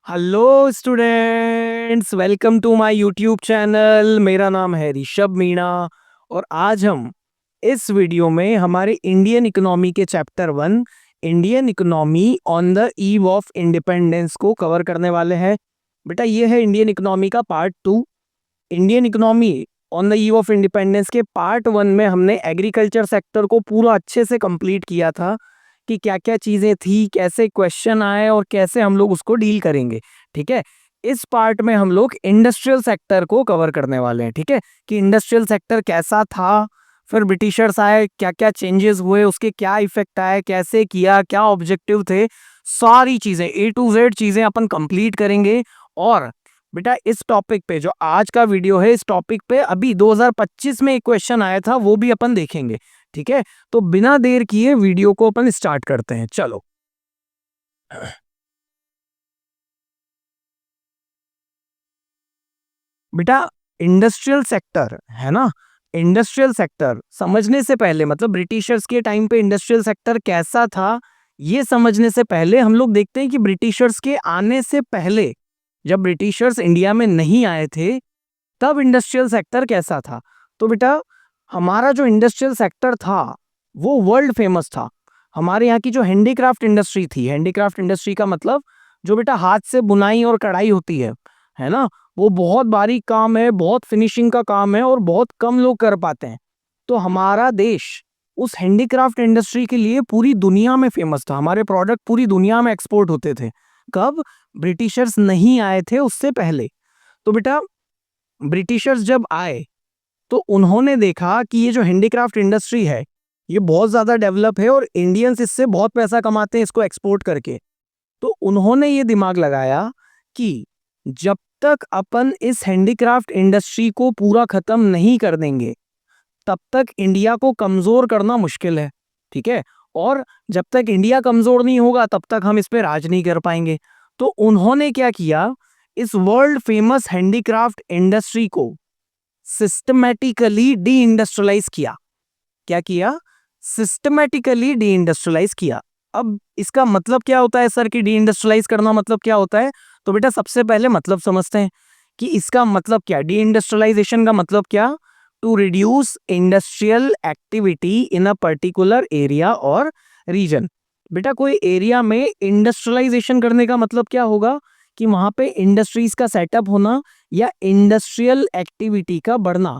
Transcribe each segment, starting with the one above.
Hello students, welcome to my YouTube channel. मेरा नाम है ऋषभ मीणा और आज हम इस वीडियो में हमारे इंडियन इकोनॉमी के chapter 1 Indian economy on the eve of independence को कवर करने वाले हैं। बेटा ये है इंडियन इकोनॉमी का part 2। Indian economy on the eve of independence के पार्ट 1 में हमने एग्रीकल्चर सेक्टर को पूरा अच्छे से कंप्लीट किया था कि क्या क्या चीज़ें थी, कैसे क्वेश्चन आए और कैसे हम लोग उसको डील करेंगे। ठीक है, इस पार्ट में हम लोग इंडस्ट्रियल सेक्टर को कवर करने वाले हैं। ठीक है, कि इंडस्ट्रियल सेक्टर कैसा था, फिर ब्रिटिशर्स आए, क्या क्या चेंजेस हुए, उसके क्या इफेक्ट आए, कैसे किया, क्या ऑब्जेक्टिव थे, सारी चीज़ें A to Z चीज़ें अपन कंप्लीट करेंगे। और बेटा इस टॉपिक पे जो आज का वीडियो है, इस टॉपिक पे अभी 2025 में एक क्वेश्चन आया था, वो भी अपन देखेंगे। ठीक है, तो बिना देर किए वीडियो को अपन स्टार्ट करते हैं। चलो बेटा, इंडस्ट्रियल सेक्टर है ना, इंडस्ट्रियल सेक्टर समझने से पहले मतलब ब्रिटिशर्स के टाइम पे इंडस्ट्रियल सेक्टर कैसा था, ये समझने से पहले हम लोग देखते हैं कि ब्रिटिशर्स के आने से पहले, जब ब्रिटिशर्स इंडिया में नहीं आए थे, तब इंडस्ट्रियल सेक्टर कैसा था। तो बेटा हमारा जो इंडस्ट्रियल सेक्टर था वो वर्ल्ड फेमस था। हमारे यहाँ की जो हैंडीक्राफ्ट इंडस्ट्री थी, हैंडीक्राफ्ट इंडस्ट्री का मतलब जो बेटा हाथ से बुनाई और कढ़ाई होती है ना, वो बहुत बारीक काम है, बहुत फिनिशिंग का काम है और बहुत कम लोग कर पाते हैं। तो हमारा देश उस हैंडीक्राफ्ट इंडस्ट्री के लिए पूरी दुनिया में फेमस था। हमारे प्रोडक्ट पूरी दुनिया में एक्सपोर्ट होते थे। कब? ब्रिटिशर्स नहीं आए थे उससे पहले। तो बेटा ब्रिटिशर्स जब आए तो उन्होंने देखा कि ये जो हैंडीक्राफ्ट इंडस्ट्री है ये बहुत ज़्यादा डेवलप है और इंडियंस इससे बहुत पैसा कमाते हैं इसको एक्सपोर्ट करके। तो उन्होंने ये दिमाग लगाया कि जब तक अपन इस हैंडीक्राफ्ट इंडस्ट्री को पूरा खत्म नहीं कर देंगे तब तक इंडिया को कमज़ोर करना मुश्किल है। ठीक है, और जब तक इंडिया कमज़ोर नहीं होगा तब तक हम इस पे राज नहीं कर पाएंगे। तो उन्होंने क्या किया, इस वर्ल्ड फेमस हैंडीक्राफ्ट इंडस्ट्री को सिस्टमैटिकली डी इंडस्ट्रियलाइज किया। क्या किया? सिस्टमैटिकली डी इंडस्ट्रियलाइज किया। अब इसका मतलब क्या होता है सर कि डी इंडस्ट्रियलाइज करना मतलब क्या होता है? तो बेटा सबसे पहले मतलब समझते हैं कि इसका मतलब क्या। डी इंडस्ट्रियलाइजेशन का मतलब क्या? To reduce industrial activity in a particular area और रीजन। बेटा कोई एरिया में इंडस्ट्रियलाइजेशन करने का मतलब क्या होगा कि वहां पे इंडस्ट्रीज का सेटअप होना या इंडस्ट्रियल एक्टिविटी का बढ़ना।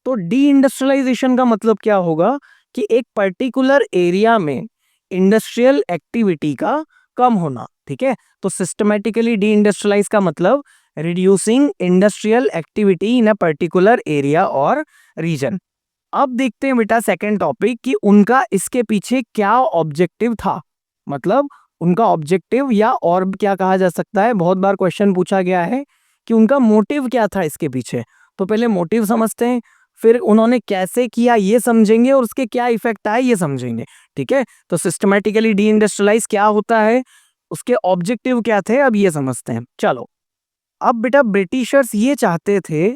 तो डी इंडस्ट्रियलाइजेशन का मतलब क्या होगा कि एक पर्टिकुलर एरिया में इंडस्ट्रियल एक्टिविटी का कम होना। ठीक है, तो सिस्टमैटिकली डी इंडस्ट्रियलाइज का मतलब reducing industrial activity in a particular area और रीजन। अब देखते हैं बेटा सेकंड टॉपिक कि उनका इसके पीछे क्या ऑब्जेक्टिव था। मतलब उनका ऑब्जेक्टिव या और क्या कहा जा सकता है, बहुत बार क्वेश्चन पूछा गया है कि उनका मोटिव क्या था इसके पीछे। तो पहले मोटिव समझते हैं, फिर उन्होंने कैसे किया ये समझेंगे और उसके क्या इफेक्ट आए ये समझेंगे। ठीक है, तो सिस्टमैटिकली डी इंडस्ट्रियलाइज क्या होता है, उसके ऑब्जेक्टिव क्या थे, अब ये समझते हैं। चलो, अब बेटा ब्रिटिशर्स ये चाहते थे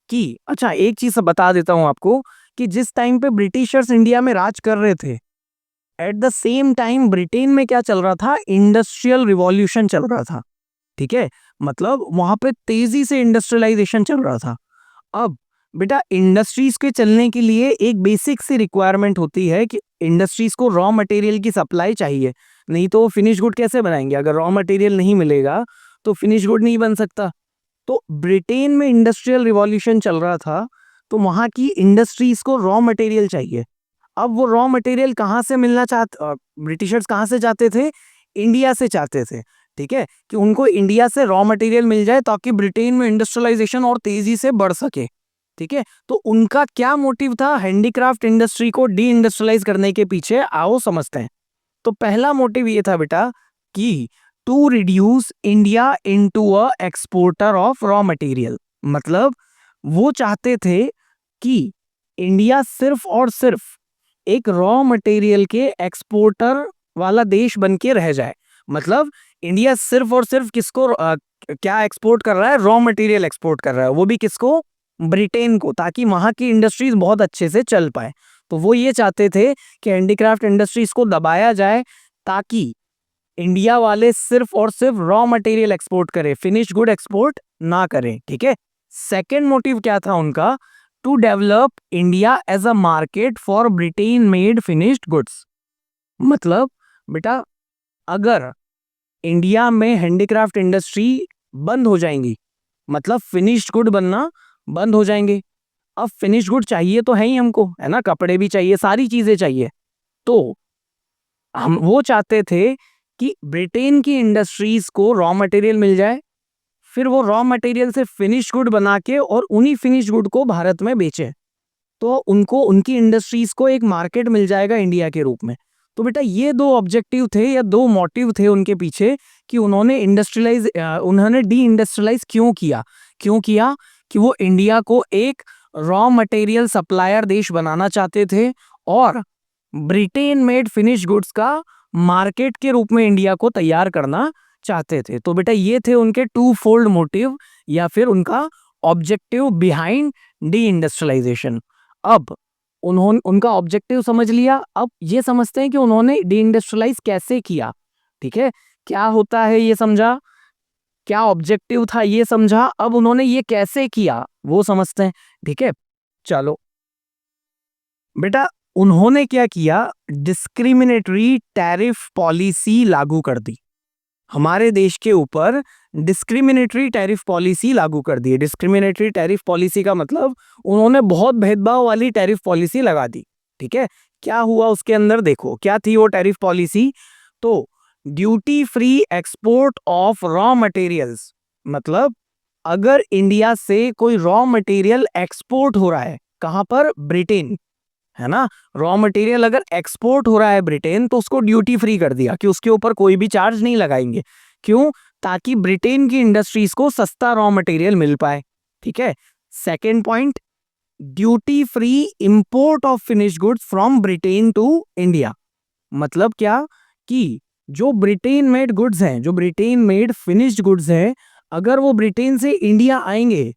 कि अच्छा एक चीज बता देता हूं आपको कि जिस टाइम पे ब्रिटिशर्स इंडिया में राज कर रहे थे, at the same time Britain में क्या चल रहा था, इंडस्ट्रियल रिवॉल्यूशन चल रहा था। ठीक है, मतलब वहां पे तेजी से इंडस्ट्रियलाइजेशन चल रहा था। अब बेटा इंडस्ट्रीज के चलने के लिए एक बेसिक सी रिक्वायरमेंट होती है कि इंडस्ट्रीज को रॉ मटेरियल की सप्लाई चाहिए, नहीं तो फिनिश गुड कैसे बनाएंगे। अगर रॉ मटेरियल नहीं मिलेगा तो फिनिश गुड नहीं बन सकता। तो ब्रिटेन में इंडस्ट्रियल रिवॉल्यूशन चल रहा था, तो वहां की इंडस्ट्रीज को रॉ मटेरियल चाहिए। अब वो रॉ मटेरियल कहाँ से मिलना चाहते, ब्रिटिशर्स कहाँ से चाहते थे, इंडिया से चाहते थे। ठीक है, कि उनको इंडिया से रॉ मटेरियल मिल जाए ताकि ब्रिटेन में इंडस्ट्रियलाइजेशन और तेजी से बढ़ सके। ठीक है, तो उनका क्या मोटिव था हैंडीक्राफ्ट इंडस्ट्री को डी इंडस्ट्रियलाइज करने के पीछे, आओ समझते हैं। तो पहला मोटिव ये था बेटा कि to reduce India into a exporter of raw material. मतलब वो चाहते थे कि इंडिया सिर्फ और सिर्फ एक रॉ मटेरियल के एक्सपोर्टर वाला देश बन के रह जाए। मतलब इंडिया सिर्फ और सिर्फ किसको क्या एक्सपोर्ट कर रहा है, रॉ मटेरियल एक्सपोर्ट कर रहा है, वो भी किसको, ब्रिटेन को, ताकि वहां की इंडस्ट्रीज बहुत अच्छे से चल पाए। तो वो ये चाहते थे कि हैंडीक्राफ्ट इंडस्ट्रीज को दबाया जाए ताकि इंडिया वाले सिर्फ और सिर्फ रॉ मटेरियल एक्सपोर्ट करें, फिनिश गुड एक्सपोर्ट ना करें, ठीक है। सेकेंड मोटिव क्या था उनका? To develop India as a market for Britain made finished goods. मतलब बेटा, अगर इंडिया में हैंडीक्राफ्ट इंडस्ट्री बंद हो जाएंगी, मतलब फिनिश्ड गुड बनना बंद हो जाएंगे। अब फिनिश्ड गुड चाहिए तो है ही हमको, है ना, कपड़े भी चाहिए, सारी चीजें चाहिए। तो हम वो चाहते थे कि ब्रिटेन की इंडस्ट्रीज को रॉ मटेरियल मिल जाए, फिर वो रॉ मटेरियल से फिनिश गुड बना के और उन्हीं फिनिश गुड को भारत में बेचें, तो उनको उनकी इंडस्ट्रीज को एक मार्केट मिल जाएगा इंडिया के रूप में। तो बेटा ये दो ऑब्जेक्टिव थे या दो मोटिव थे उनके पीछे कि उन्होंने डी इंडस्ट्रियलाइज क्यों किया कि वो इंडिया को एक रॉ मटेरियल सप्लायर देश बनाना चाहते थे और ब्रिटेन मेड फिनिश गुड्स का मार्केट के रूप में इंडिया को तैयार करना चाहते थे। तो बेटा ये थे उनके टू फोल्ड मोटिव या फिर उनका ऑब्जेक्टिव बिहाइंड डी इंडस्ट्रियलाइजेशन। अब उन्होंने उनका ऑब्जेक्टिव समझ लिया, अब ये समझते हैं कि उन्होंने डी इंडस्ट्रियलाइज कैसे किया। ठीक है, क्या होता है ये समझा, क्या ऑब्जेक्टिव था ये समझा, अब उन्होंने ये कैसे किया वो समझते हैं। ठीक है, चलो बेटा, उन्होंने क्या किया, डिस्क्रिमिनेटरी टैरिफ पॉलिसी लागू कर दी। हमारे देश के ऊपर डिस्क्रिमिनेटरी टैरिफ पॉलिसी लागू कर दी है। डिस्क्रिमिनेटरी टैरिफ पॉलिसी का मतलब उन्होंने बहुत भेदभाव वाली टैरिफ पॉलिसी लगा दी। ठीक है, क्या हुआ उसके अंदर, देखो क्या थी वो टैरिफ पॉलिसी। तो duty free export of raw materials, मतलब अगर इंडिया से कोई रॉ मटेरियल एक्सपोर्ट हो रहा है, कहां पर, ब्रिटेन, है ना, रॉ मटेरियल अगर एक्सपोर्ट हो रहा है ब्रिटेन, तो उसको ड्यूटी फ्री कर दिया कि उसके ऊपर कोई भी चार्ज नहीं लगाएंगे। क्यों? ताकि ब्रिटेन की इंडस्ट्रीज को सस्ता रॉ मटेरियल मिल पाए। ठीक है, second point, duty free import of finish goods from Britain to India. मतलब क्या कि जो ब्रिटेन मेड गुड्स हैं, जो ब्रिटेन मेड फिनिश्ड गुड्स हैं, अगर वो ब्रिटेन से इंडिया आएंगे,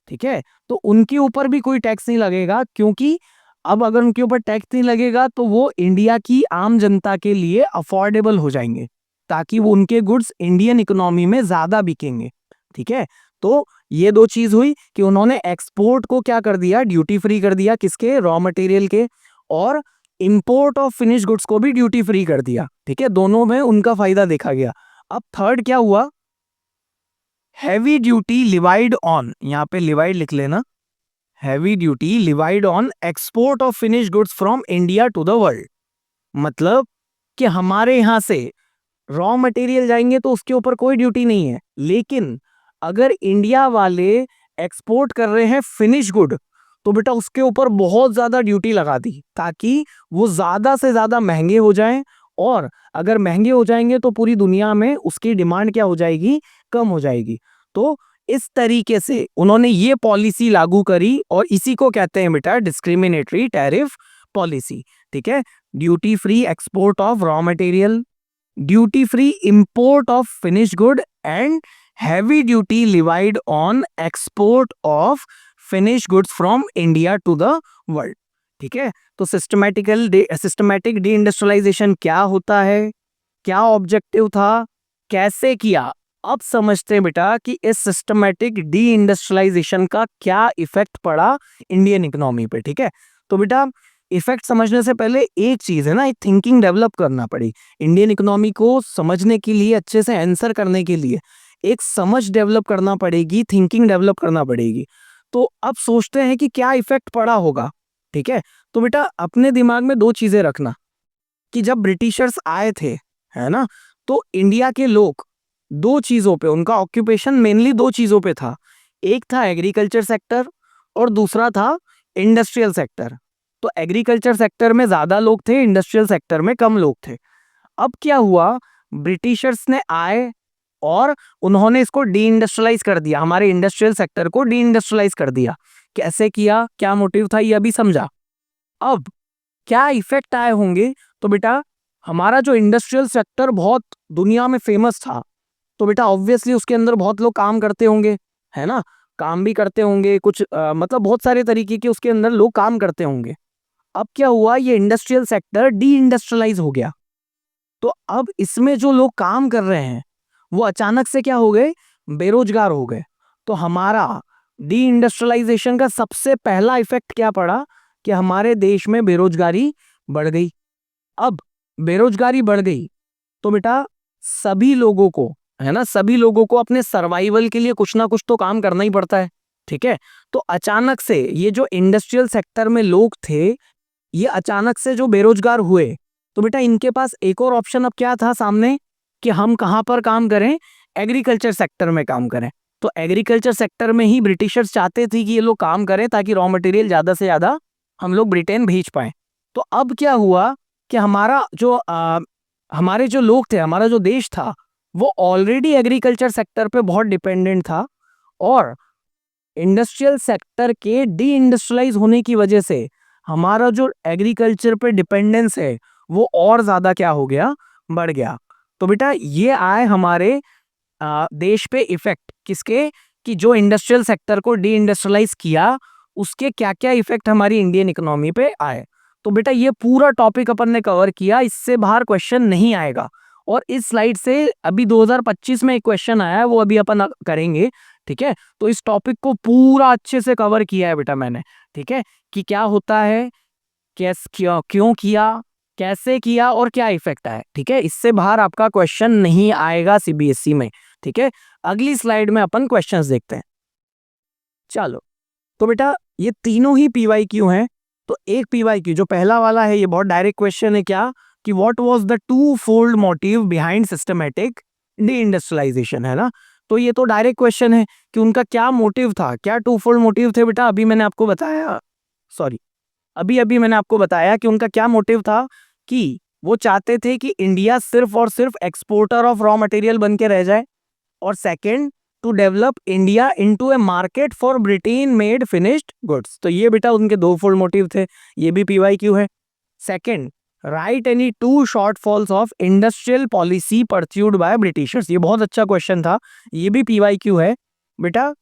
ठीक है, तो उनके ऊपर भी कोई टैक्स नहीं लगेगा, क्योंकि अब अगर उनके ऊपर टैक्स नहीं लगेगा तो वो इंडिया की आम जनता के लिए अफोर्डेबल हो जाएंगे, ताकि वो उनके गुड्स इंडियन इकोनॉमी में ज्यादा बिकेंगे। ठीक है, तो ये दो चीज हुई कि उन्होंने एक्सपोर्ट को क्या कर दिया, ड्यूटी फ्री कर दिया, किसके, रॉ मटेरियल के, और इंपोर्ट ऑफ फिनिश गुड्स को भी ड्यूटी फ्री कर दिया। ठीक है, दोनों में उनका फायदा देखा गया। अब थर्ड क्या हुआ, हैवी ड्यूटी लिवाइड ऑन, यहां पे लिवाइड लिख लेना, heavy duty levied on export of finish goods from India to the world. मतलब कि हमारे यहां से रॉ मटेरियल जाएंगे तो उसके ऊपर कोई ड्यूटी नहीं है, लेकिन अगर इंडिया वाले एक्सपोर्ट कर रहे हैं फिनिश गुड, तो बेटा उसके ऊपर बहुत ज्यादा ड्यूटी लगा दी, ताकि वो ज्यादा से ज्यादा महंगे हो जाएं, और अगर महंगे हो जाएंगे तो पूरी दुनिया में उसकी डिमांड क्या हो जाएगी, कम हो जाएगी। तो इस तरीके से उन्होंने ये पॉलिसी लागू करी, और इसी को कहते हैं बेटा डिस्क्रिमिनेटरी टैरिफ पॉलिसी। ठीक है, duty free export of raw material, duty free import of finish good, and heavy duty levied on export of finish goods from India to the world. ठीक है, तो सिस्टमैटिक डी इंडस्ट्रियलाइजेशन क्या होता है, क्या objective था, कैसे किया, अब समझते हैं बेटा कि इस सिस्टमैटिक डी इंडस्ट्रियलाइजेशन का क्या इफेक्ट पड़ा इंडियन इकोनॉमी पे। ठीक है, तो बेटा इफेक्ट समझने से पहले एक चीज है ना, एक थिंकिंग डेवलप करना पड़ी। इंडियन इकोनॉमी को समझने के लिए, अच्छे से आंसर करने के लिए एक समझ डेवलप करना पड़ेगी, थिंकिंग डेवलप करना पड़ेगी। तो अब सोचते हैं कि क्या इफेक्ट पड़ा होगा। ठीक है, तो बेटा अपने दिमाग में दो चीजें रखना कि जब ब्रिटिशर्स आए थे, है ना, तो इंडिया के लोग दो चीजों पे, उनका ऑक्यूपेशन मेनली दो चीजों पे था। एक था एग्रीकल्चर सेक्टर और दूसरा था इंडस्ट्रियल सेक्टर। तो एग्रीकल्चर सेक्टर में ज्यादा लोग थे, इंडस्ट्रियल सेक्टर में कम लोग थे। अब क्या हुआ, ब्रिटिशर्स ने आए और उन्होंने इसको डी इंडस्ट्रियलाइज कर दिया, हमारे इंडस्ट्रियल सेक्टर को डी इंडस्ट्रियलाइज कर दिया। कैसे किया, क्या मोटिव था, ये अभी समझा। अब क्या इफेक्ट आए होंगे, तो बेटा हमारा जो इंडस्ट्रियल सेक्टर बहुत दुनिया में फेमस था, तो बेटा ऑब्वियसली उसके अंदर बहुत लोग काम करते होंगे, है ना, काम भी करते होंगे कुछ, मतलब बहुत सारे तरीके के उसके अंदर लोग काम करते होंगे। अब क्या हुआ, ये इंडस्ट्रियल सेक्टर डी इंडस्ट्रियलाइज हो गया। तो अब इसमें जो लोग काम कर रहे हैं वो अचानक से क्या हो गए, बेरोजगार हो गए। तो हमारा डी इंडस्ट्रियलाइजेशन का सबसे पहला इफेक्ट क्या पड़ा कि हमारे देश में बेरोजगारी बढ़ गई। अब बेरोजगारी बढ़ गई तो बेटा सभी लोगों को, है ना, सभी लोगों को अपने सर्वाइवल के लिए कुछ ना कुछ तो काम करना ही पड़ता है। ठीक है, तो अचानक से ये जो इंडस्ट्रियल सेक्टर में लोग थे, ये अचानक से जो बेरोजगार हुए, तो बेटा इनके पास एक और ऑप्शन अब क्या था सामने कि हम कहां पर काम करें, एग्रीकल्चर सेक्टर में काम करें। तो एग्रीकल्चर सेक्टर में ही ब्रिटिशर्स चाहते थे कि ये लोग काम करें ताकि रॉ मटेरियल ज्यादा से ज्यादा हम लोग ब्रिटेन भेज पाए। तो अब क्या हुआ कि हमारे जो लोग थे, हमारा जो देश था, वो ऑलरेडी एग्रीकल्चर सेक्टर पे बहुत डिपेंडेंट था, और इंडस्ट्रियल सेक्टर के डी इंडस्ट्रियलाइज होने की वजह से हमारा जो एग्रीकल्चर पे डिपेंडेंस है वो और ज्यादा क्या हो गया, बढ़ गया। तो बेटा ये आए हमारे देश पे इफेक्ट किसके, कि जो इंडस्ट्रियल सेक्टर को डी इंडस्ट्रियलाइज किया उसके क्या क्या इफेक्ट हमारी इंडियन इकोनॉमी पे आए। तो बेटा ये पूरा टॉपिक अपन ने कवर किया, इससे बाहर क्वेश्चन नहीं आएगा। और इस स्लाइड से अभी 2025 में एक क्वेश्चन आया है, वो अभी अपन करेंगे। ठीक है, तो इस टॉपिक को पूरा अच्छे से कवर किया है बेटा मैंने। ठीक है, कि क्या होता है, क्यों किया, कैसे किया और क्या इफेक्ट आया। ठीक है, इससे बाहर आपका क्वेश्चन नहीं आएगा सीबीएसई में। ठीक है, अगली स्लाइड में अपन क्वेश्चंस देखते हैं। चलो, तो बेटा ये तीनों ही पीवाईक्यू हैं। तो एक पीवाईक्यू जो पहला वाला है, ये बहुत डायरेक्ट क्वेश्चन है, क्या कि what was the two fold motive behind systematic deindustrialisation, है ना। तो ये तो डायरेक्ट क्वेश्चन है कि उनका क्या मोटिव था, क्या टू फोल्ड मोटिव थे बेटा। अभी मैंने आपको बताया, सॉरी, अभी अभी मैंने आपको बताया कि उनका क्या मोटिव था, कि वो चाहते थे कि इंडिया सिर्फ और सिर्फ एक्सपोर्टर ऑफ रॉ मटेरियल बन के रह जाए, और second, to develop India into a market for Britain made finished goods. तो ये बेटा उनके दो फुल मोटिव थे, ये भी पीवाईक्यू है। Second, write any two shortfalls of industrial policy pursued by Britishers. ये बहुत अच्छा क्वेश्चन था, ये भी पीवाईक्यू है बेटा।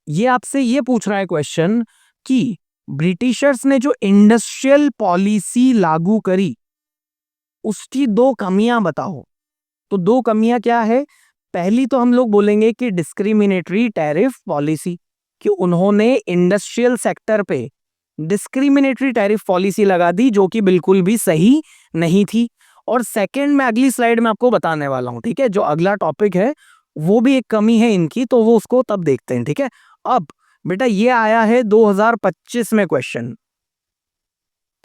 ये आपसे ये पूछ रहा है क्वेश्चन कि ब्रिटिशर्स ने जो इंडस्ट्रियल पॉलिसी लागू करी उसकी दो कमियां बताओ। तो दो कमियां क्या है, पहली तो हम लोग बोलेंगे कि डिस्क्रिमिनेटरी टैरिफ पॉलिसी, कि उन्होंने इंडस्ट्रियल सेक्टर पे डिस्क्रिमिनेटरी टैरिफ पॉलिसी लगा दी जो कि बिल्कुल भी सही नहीं थी। और सेकंड में अगली स्लाइड में आपको बताने वाला हूं। ठीक है, जो अगला टॉपिक है वो भी एक कमी है इनकी, तो वो उसको तब देखते हैं। ठीक है, अब बेटा ये आया है 2025 में क्वेश्चन।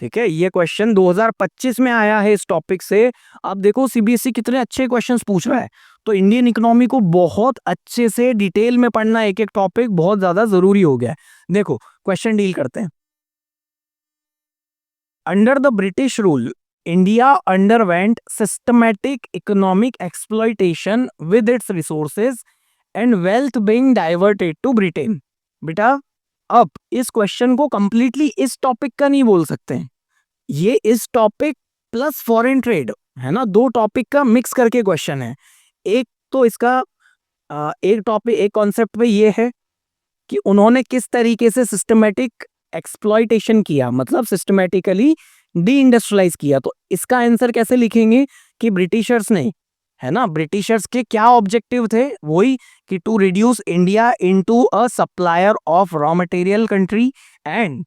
ठीक है, ये क्वेश्चन 2025 में आया है इस टॉपिक से। अब देखो सीबीएसई कितने अच्छे क्वेश्चंस पूछ रहा है। तो इंडियन इकोनॉमी को बहुत अच्छे से डिटेल में पढ़ना, एक एक टॉपिक बहुत ज्यादा जरूरी हो गया है। देखो क्वेश्चन डील करते हैं। Under the British rule India underwent systematic economic exploitation with its resources and wealth being diverted to Britain. बेटा अब इस क्वेश्चन को कंप्लीटली इस टॉपिक का नहीं बोल सकते हैं, ये इस टॉपिक प्लस फॉरेन ट्रेड, है ना, दो टॉपिक का मिक्स करके क्वेश्चन है। एक तो इसका एक टॉपिक, एक कॉन्सेप्ट पे ये है कि उन्होंने किस तरीके से सिस्टमैटिक एक्सप्लॉइटेशन किया, मतलब सिस्टमैटिकली डी इंडस्ट्रियलाइज किया। तो इसका आंसर कैसे लिखेंगे कि ब्रिटिशर्स ने, है ना, ब्रिटिशर्स के क्या ऑब्जेक्टिव थे, वही कि to reduce India into a supplier of raw material country and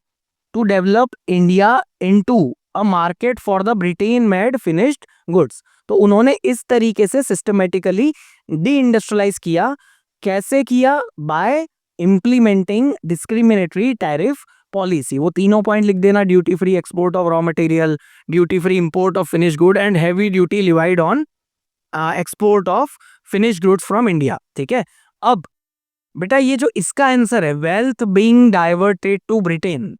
to develop India into a market for the Britain made finished goods. तो उन्होंने इस तरीके से सिस्टमेटिकली डी इंडस्ट्रियलाइज किया। कैसे किया, by implementing discriminatory tariff policy. वो तीनों पॉइंट लिख देना, duty free export of raw material, duty free import of finish good and heavy duty levied on export of finish goods from India. ठीक है, अब बेटा ये जो इसका आंसर है, wealth being diverted to Britain.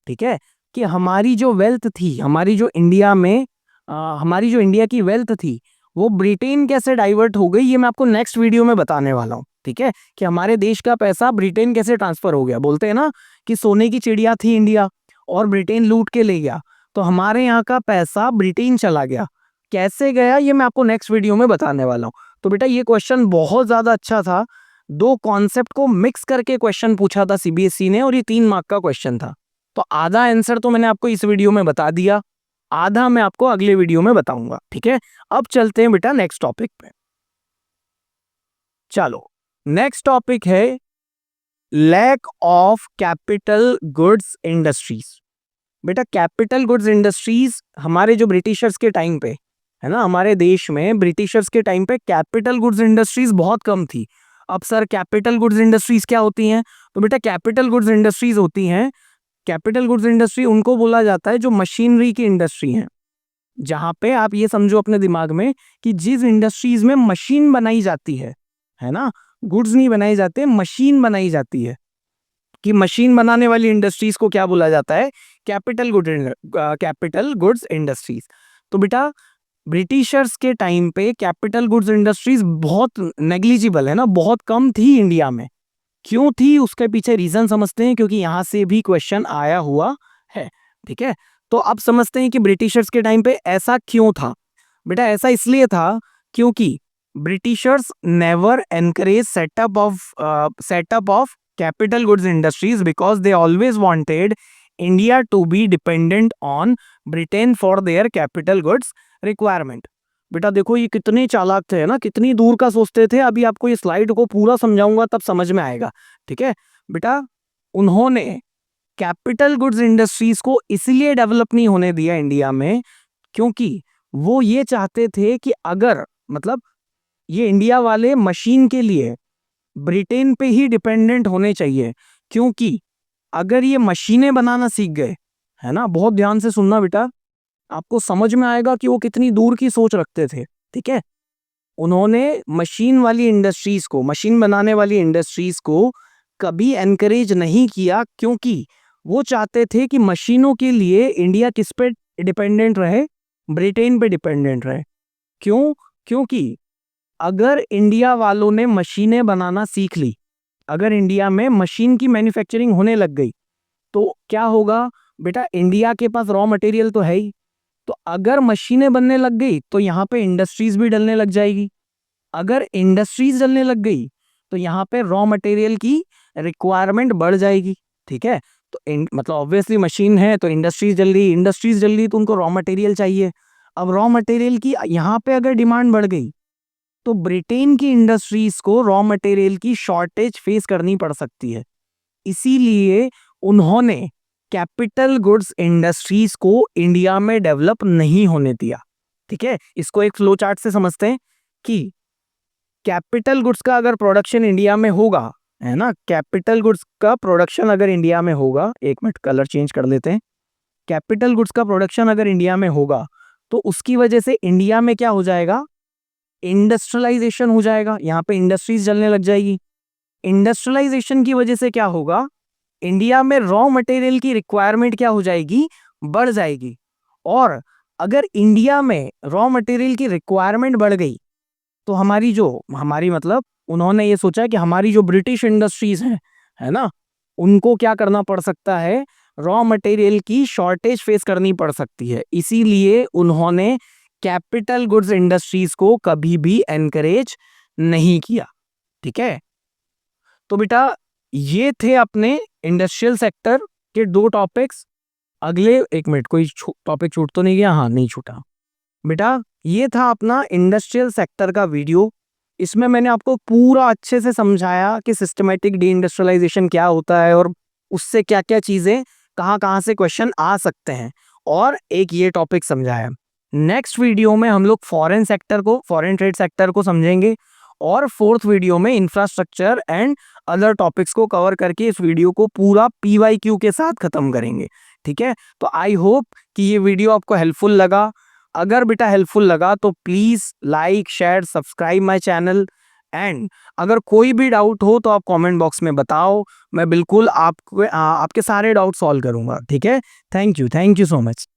ठीक है, कि हमारी जो वेल्थ थी, हमारी जो इंडिया में हमारी जो इंडिया की वेल्थ थी वो ब्रिटेन कैसे डाइवर्ट हो गई, ये मैं आपको नेक्स्ट वीडियो में बताने वाला हूँ। ठीक है, कि हमारे देश का पैसा ब्रिटेन कैसे ट्रांसफर हो गया। बोलते हैं ना कि सोने की चिड़िया थी इंडिया और ब्रिटेन लूट के ले गया, तो हमारे यहाँ का पैसा ब्रिटेन चला गया। कैसे गया ये मैं आपको नेक्स्ट वीडियो में बताने वाला हूँ। तो बेटा ये क्वेश्चन बहुत ज्यादा अच्छा था, दो कॉन्सेप्ट को मिक्स करके क्वेश्चन पूछा था सीबीएसई ने, और ये 3 मार्क का क्वेश्चन था। तो आधा आंसर तो मैंने आपको इस वीडियो में बता दिया। आधा मैं आपको अगले वीडियो में बताऊंगा। ठीक है, अब चलते हैं बेटा नेक्स्ट टॉपिक पे। चलो, नेक्स्ट टॉपिक है lack of capital goods industries. बेटा कैपिटल गुड्स इंडस्ट्रीज हमारे जो ब्रिटिशर्स के टाइम पे है ना, हमारे देश में ब्रिटिशर्स के टाइम पे कैपिटल गुड्स इंडस्ट्रीज बहुत कम थी। अब सर कैपिटल गुड्स इंडस्ट्रीज क्या होती हैं? तो बेटा कैपिटल गुड्स इंडस्ट्रीज होती हैं, कैपिटल गुड्स इंडस्ट्री उनको बोला जाता है जो मशीनरी की इंडस्ट्री है, जहां पे आप ये समझो अपने दिमाग में कि जिस इंडस्ट्रीज में मशीन बनाई जाती है ना, गुड्स नहीं बनाए जाते, मशीन बनाई जाती है, कि मशीन बनाने वाली इंडस्ट्रीज को क्या बोला जाता है? Capital goods industries. तो बेटा ब्रिटिशर्स के टाइम पे कैपिटल गुड्स इंडस्ट्रीज बहुत नेग्लिजिबल है ना, बहुत कम थी इंडिया में। क्यों थी उसके पीछे रीजन समझते हैं, क्योंकि यहां से भी क्वेश्चन आया हुआ है। ठीक है, तो अब समझते हैं कि ब्रिटिशर्स के टाइम पे ऐसा क्यों था। बेटा ऐसा इसलिए था क्योंकि Britishers never encourage setup of capital goods industries because they always wanted India to be dependent on Britain for their capital goods requirement. बेटा देखो ये कितने चालाक थे ना, कितनी दूर का सोचते थे। अभी आपको ये स्लाइड को पूरा समझाऊंगा तब समझ में आएगा। ठीक है बेटा, उन्होंने कैपिटल गुड्स इंडस्ट्रीज को इसलिए डेवलप नहीं होने दिया इंडिया में, क्योंकि वो ये चाहते थे कि अगर मतलब ये इंडिया वाले मशीन के लिए ब्रिटेन पे ही डिपेंडेंट होने चाहिए, क्योंकि अगर ये मशीनें बनाना सीख गए, है ना, बहुत ध्यान से सुनना बेटा, आपको समझ में आएगा कि वो कितनी दूर की सोच रखते थे। ठीक है, उन्होंने मशीन वाली इंडस्ट्रीज को, मशीन बनाने वाली इंडस्ट्रीज को कभी एनकरेज नहीं किया, क्योंकि वो चाहते थे कि मशीनों के लिए इंडिया किस पे डिपेंडेंट रहे? ब्रिटेन पे डिपेंडेंट रहे। क्यों? क्योंकि अगर इंडिया वालों ने मशीनें बनाना सीख ली, अगर इंडिया में मशीन की मैन्युफैक्चरिंग होने लग गई, तो क्या होगा बेटा? इंडिया के पास रॉ मटेरियल तो है ही, तो अगर मशीनें बनने लग गई तो यहाँ पे इंडस्ट्रीज भी डलने लग जाएगी। अगर इंडस्ट्रीज डलने लग गई तो यहाँ पे रॉ मटेरियल की रिक्वायरमेंट बढ़ जाएगी। ठीक है, तो मतलब ऑब्वियसली मशीन है तो इंडस्ट्रीज जल रही, इंडस्ट्रीज जल रही तो उनको रॉ मटेरियल चाहिए। अब रॉ मटेरियल की यहाँ पे अगर डिमांड बढ़ गई तो ब्रिटेन की इंडस्ट्रीज को रॉ मटेरियल की शॉर्टेज फेस करनी पड़ सकती है। इसीलिए उन्होंने कैपिटल गुड्स इंडस्ट्रीज को इंडिया में डेवलप नहीं होने दिया। ठीक है, इसको एक फ्लो चार्ट से समझते हैं कि कैपिटल गुड्स का अगर प्रोडक्शन इंडिया में होगा, है ना, कैपिटल गुड्स का प्रोडक्शन अगर इंडिया में होगा, एक मिनट कलर चेंज कर लेते हैं, कैपिटल गुड्स का प्रोडक्शन अगर इंडिया में होगा तो उसकी वजह से इंडिया में क्या हो जाएगा? इंडस्ट्रियलाइजेशन हो जाएगा, यहाँ पे इंडस्ट्रीज चलने लग जाएगी। इंडस्ट्रियलाइजेशन की वजह से क्या होगा? इंडिया में रॉ मटेरियल की रिक्वायरमेंट क्या हो जाएगी? बढ़ जाएगी। और अगर इंडिया में रॉ मटेरियल की रिक्वायरमेंट बढ़ गई तो हमारी मतलब उन्होंने ये सोचा कि हमारी जो ब्रिटिश इंडस्ट्रीज हैं, है ना, उनको क्या करना पड़ सकता है? रॉ मटेरियल की शॉर्टेज फेस करनी पड़ सकती है। इसीलिए उन्होंने कैपिटल गुड्स इंडस्ट्रीज को कभी भी एनकरेज नहीं किया। ठीक है, तो बेटा ये थे अपने इंडस्ट्रियल सेक्टर के दो टॉपिक्स। अगले एक मिनट, कोई टॉपिक छूट तो नहीं गया? हाँ, नहीं छूटा। बेटा ये था अपना इंडस्ट्रियल सेक्टर का वीडियो। इसमें मैंने आपको पूरा अच्छे से समझाया कि सिस्टमेटिक डी इंडस्ट्रियलाइजेशन क्या होता है और उससे क्या क्या चीजें कहाँ कहाँ से क्वेश्चन आ सकते हैं, और एक ये टॉपिक समझाया। नेक्स्ट वीडियो में हम लोग फॉरेन ट्रेड सेक्टर को समझेंगे, और फोर्थ वीडियो में इंफ्रास्ट्रक्चर एंड अदर टॉपिक्स को कवर करके इस वीडियो को पूरा PYQ के साथ खत्म करेंगे। ठीक है, तो आई होप कि ये वीडियो आपको हेल्पफुल लगा। अगर बेटा हेल्पफुल लगा तो please like, share, subscribe my channel, and अगर कोई भी डाउट हो तो आप कमेंट बॉक्स में बताओ, मैं बिल्कुल आपके सारे डाउट सॉल्व करूंगा। ठीक है, थैंक यू सो मच।